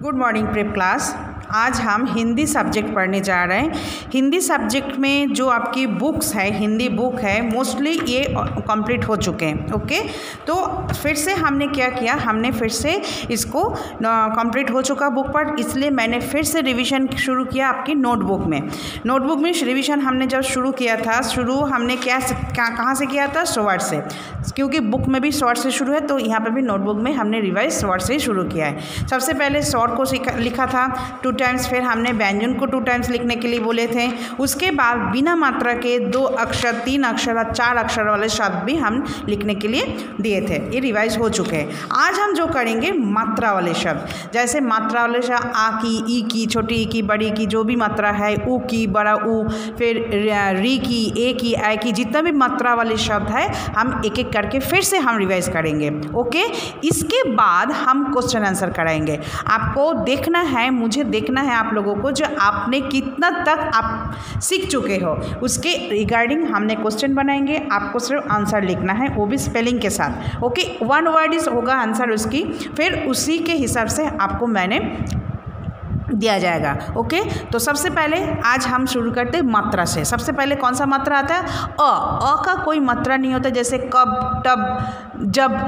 Good morning prep class. आज हम Hindi subject पढ़ने जा रहे हैं। हिंदी सब्जेक्ट में जो आपकी बुक्स है, हिंदी बुक है, मोस्टली ये कंप्लीट हो चुके हैं। ओके, तो फिर से हमने क्या किया, हमने फिर से इसको कंप्लीट हो चुका बुक पर, इसलिए मैंने फिर से रिवीजन शुरू किया आपकी नोटबुक में। नोटबुक में रिवीजन हमने जब शुरू किया था, हमने कहाँ से किया था, शॉर्ट से, क्योंकि बुक में भी शॉर्ट से शुरू है, तो यहाँ पर भी नोटबुक में हमने रिवाइज शॉर्ट से ही शुरू किया है। सबसे पहले शॉर्ट को लिखा था 2 टाइम्स, फिर हमने व्यंजन को 2 टाइम्स लिखने के लिए बोले थे। उसके बाद बिना मात्रा के 2 अक्षर, 3 अक्षर और 4 अक्षर वाले शब्द भी हम लिखने के लिए दिए थे। ये रिवाइज हो चुके हैं। आज हम जो करेंगे मात्रा वाले शब्द, जैसे मात्रा वाले शब्द आ की, ई की, छोटी ई की, बड़ी की, जो भी मात्रा है, ऊ की, बड़ा ऊ, फिर री की, ए की, आई की, जितना भी मात्रा वाले शब्द है हम एक एक करके फिर से हम रिवाइज करेंगे। ओके, इसके बाद हम क्वेश्चन आंसर कराएंगे। आपको देखना है, मुझे देखना है आप लोगों को, जो आपने कितना तक आप सीख चुके हो उसके रिगार्डिंग हमने क्वेश्चन बनाएंगे। आपको सिर्फ आंसर लिखना है, वो भी स्पेलिंग के साथ। ओके, 1 वर्ड इज होगा आंसर उसकी, फिर उसी के हिसाब से आपको मैंने दिया जाएगा। ओके, तो सबसे पहले आज हम शुरू करते हैं मात्रा से। सबसे पहले कौन सा मात्रा आता है? अ का कोई मात्रा नहीं होता, जैसे कब, तब, जब,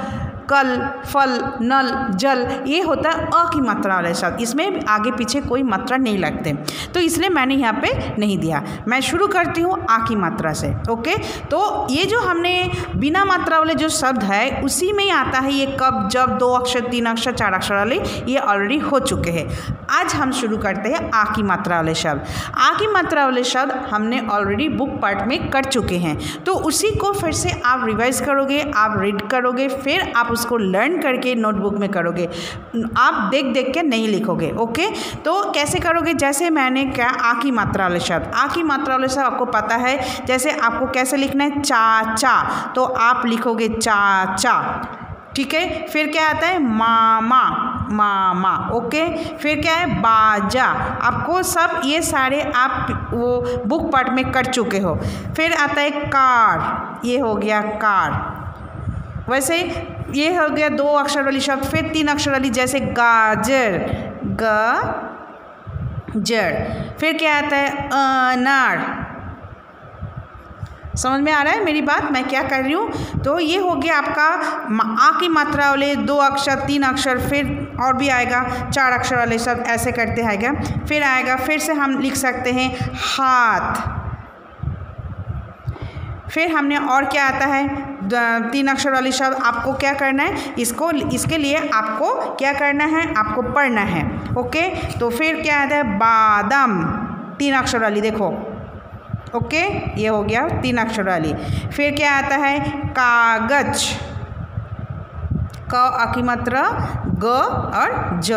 कल, फल, नल, जल, ये होता है अ की मात्रा वाले शब्द। इसमें आगे पीछे कोई मात्रा नहीं लगते, तो इसलिए मैंने यहाँ पे नहीं दिया। मैं शुरू करती हूँ आ की मात्रा से। ओके, तो ये जो हमने बिना मात्रा वाले जो शब्द है उसी में ही आता है ये कब, जब, 2 अक्षर, 3 अक्षर, 4 अक्षर वाले, ये ऑलरेडी हो चुके हैं। आज हम शुरू करते हैं आ की मात्रा वाले शब्द। आ की मात्रा वाले शब्द हमने ऑलरेडी बुक पार्ट में कर चुके हैं, तो उसी को फिर से आप रिवाइज करोगे, आप रीड करोगे, फिर आप उसको लर्न करके नोटबुक में करोगे। आप देख देख के नहीं लिखोगे। ओके, तो कैसे करोगे? जैसे मैंने क्या, आ की मात्रा वाले शब्द, आ की मात्रा वाले शब्द आपको पता है, जैसे आपको कैसे लिखना है, चाचा, तो आप लिखोगे चाचा। ठीक है, फिर क्या आता है, मामा, मामा। ओके, फिर क्या है, बाजा। आपको सब ये सारे आप वो बुक पार्ट में कर चुके हो। फिर आता है कार, ये हो गया कार। वैसे ये हो गया 2 अक्षर वाली शब्द। फिर 3 अक्षर वाली, जैसे गाजर, गाजर। फिर क्या आता है, अनार। समझ में आ रहा है मेरी बात, मैं क्या कर रही हूँ? तो ये हो गया आपका आ की मात्रा वाले 2 अक्षर, 3 अक्षर, फिर और भी आएगा 4 अक्षर वाले शब्द, ऐसे करते आएगा। फिर आएगा, फिर से हम लिख सकते हैं हाथ। फिर हमने और क्या आता है, 3 अक्षर वाली शब्द। आपको क्या करना है, इसके लिए आपको क्या करना है, आपको पढ़ना है। ओके, तो फिर क्या आता है, बादाम, 3 अक्षर वाली, देखो। ओके, ये हो गया 3 अक्षर वाली। फिर क्या आता है, कागज, क आ की मात्रा, ग और ज।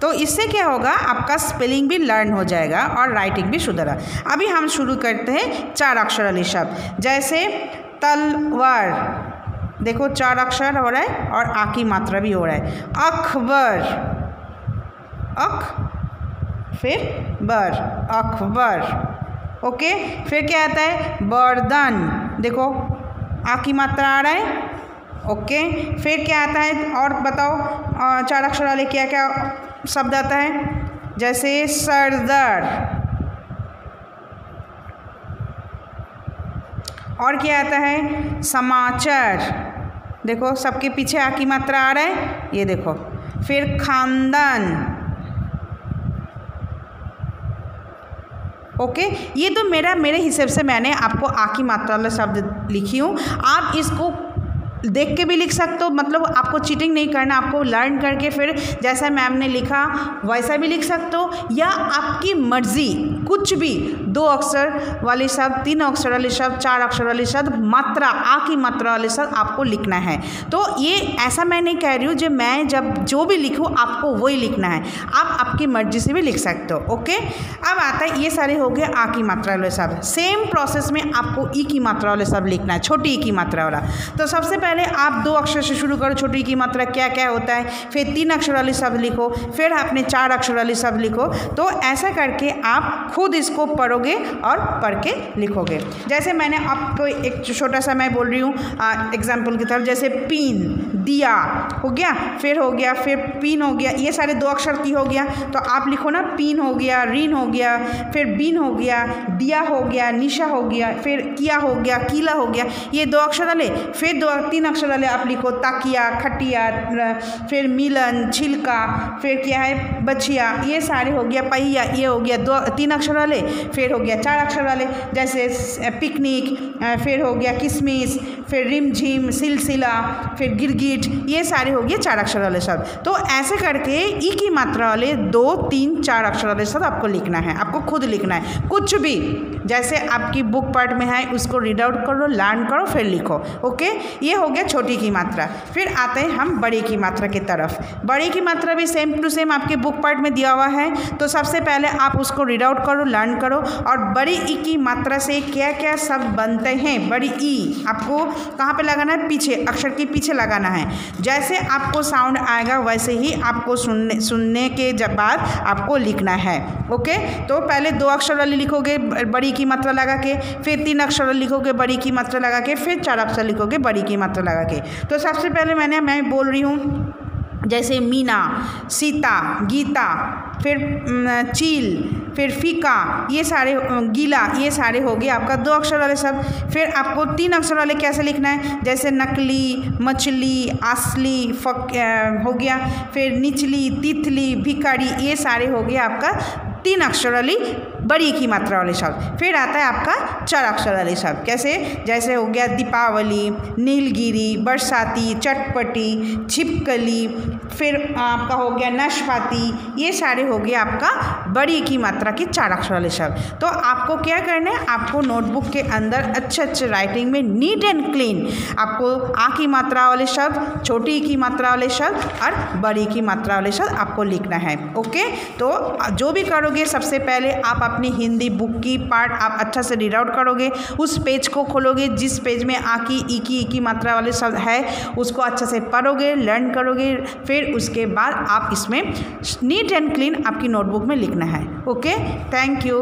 तो इससे क्या होगा, आपका स्पेलिंग भी लर्न हो जाएगा और राइटिंग भी सुधरा। अभी हम शुरू करते हैं 4 अक्षर वाले शब्द, जैसे तलवार, देखो 4 अक्षर हो रहा है और आ की मात्रा भी हो रहा है। अखबार, अख, फिर बर, अखबार। ओके, फिर क्या आता है, बर्तन, देखो आ की मात्रा आ रहा है। ओके, फिर क्या आता है, और बताओ 4 अक्षर वाले क्या क्या शब्द आता है, जैसे सरदार। और क्या आता है, समाचार, देखो सबके पीछे आ की मात्रा आ रहा है, ये देखो। फिर खानदान। ओके, ये तो मेरे हिसाब से मैंने आपको आ की मात्रा वाला शब्द लिखी हूँ। आप इसको देख के भी लिख सकते हो, मतलब आपको चीटिंग नहीं करना, आपको लर्न करके फिर जैसा मैम ने लिखा वैसा भी लिख सकते हो, या आपकी मर्जी, कुछ भी 2 अक्षर वाले शब्द, 3 अक्षर वाले शब्द, 4 अक्षर वाले शब्द, मात्रा, आ की मात्रा वाले शब्द आपको लिखना है। तो ये ऐसा मैं नहीं कह रही हूँ, जो मैं जब जो भी लिखूँ आपको वही लिखना है, आप आपकी मर्जी से भी लिख सकते हो। ओके, अब आता है, ये सारे हो गए आ की मात्रा वाले शब्द। सेम प्रोसेस में आपको ई की मात्रा वाले शब्द लिखना है, छोटी ई की मात्रा वाला। तो सबसे पहले आप 2 अक्षर से शुरू करो, छोटी की मात्रा क्या क्या होता है, फिर 3 अक्षर वाले शब्द लिखो, फिर आपने 4 अक्षर वाले शब्द लिखो। तो ऐसा करके आप खुद इसको पढ़ोगे और पढ़ के लिखोगे। जैसे मैंने आपको एक छोटा सा मैं बोल रही हूँ एग्जाम्पल की तरफ, जैसे पीन, दिया हो गया, फिर हो गया, फिर पीन हो गया, ये सारे 2 अक्षर की हो गया। तो आप लिखो ना, पीन हो गया, रीन हो गया, फिर बीन हो गया, दिया हो गया, निशा हो गया, फिर किया हो गया, कीला हो गया, ये 2 अक्षर वाले। फिर 3 अक्षर वाले आप लिखो, ताकिया, खटिया, फिर मिलन, छिलका, फिर क्या है, बछिया, ये सारे हो गया, पहिया, ये हो गया 3 अक्षर वाले। फिर हो गया 4 अक्षर वाले, जैसे पिकनिक, फिर हो गया किशमिश, फिर रिमझिम, सिलसिला, फिर गिरगिट, ये सारे हो गए 4 अक्षर वाले शब्द। तो ऐसे करके ई की मात्रा वाले 2, 3, 4 अक्षर वाले शब्द आपको लिखना है, आपको खुद लिखना है। कुछ भी जैसे आपकी बुक पार्ट में है उसको रीड आउट करो, लर्न करो, फिर लिखो। ओके, ये हो गया छोटी की मात्रा। फिर आते हैं हम बड़ी की मात्रा की तरफ। बड़ी की मात्रा भी सेम टू सेम आपके बुक पार्ट में दिया हुआ है। तो सबसे पहले आप उसको रीड आउट करो, लर्न करो, और बड़ी ई की मात्रा से क्या क्या शब्द बनते हैं। बड़ी ई आपको कहाँ पे लगाना है, पीछे, अक्षर के पीछे लगाना है। जैसे आपको साउंड आएगा वैसे ही आपको सुनने के बाद आपको लिखना है। ओके, तो पहले 2 अक्षर वाली लिखोगे बड़ी की मात्रा लगा के, फिर 3 अक्षर लिखोगे बड़ी की मात्रा लगा के, फिर 4 अक्षर लिखोगे बड़ी की मात्रा लगा के। तो सबसे पहले मैं बोल रही हूँ, जैसे मीना, सीता, गीता, फिर चील, फिर फीका, ये सारे, गीला, ये सारे हो गए आपका 2 अक्षर वाले शब्द। फिर आपको 3 अक्षर वाले कैसे लिखना है, जैसे नकली, मछली, असली, हो गया, फिर निचली, तितली, भिखारी, ये सारे हो गए आपका 3 अक्षर वाली बड़ी की मात्रा वाले शब्द। फिर आता है आपका 4 अक्षर वाले शब्द, कैसे, जैसे हो गया दीपावली, नीलगिरी, बरसाती, चटपटी, छिपकली, फिर आपका हो गया नाशपाती, ये सारे हो गए आपका बड़ी की मात्रा के 4 अक्षर वाले शब्द। तो आपको क्या करना है, आपको नोटबुक के अंदर अच्छे राइटिंग में नीट एंड क्लीन आपको आ की मात्रा वाले शब्द, छोटी की मात्रा वाले शब्द और बड़ी की मात्रा वाले शब्द आपको लिखना है। ओके, तो जो भी करोगे सबसे पहले आप अपनी हिंदी बुक की पार्ट आप अच्छा से रीड आउट करोगे, उस पेज को खोलोगे जिस पेज में आ की, ई की मात्रा वाले शब्द है, उसको अच्छे से पढ़ोगे, लर्न करोगे, फिर उसके बाद आप इसमें नीट एंड क्लीन आपकी नोटबुक में लिखना है। Okay, thank you.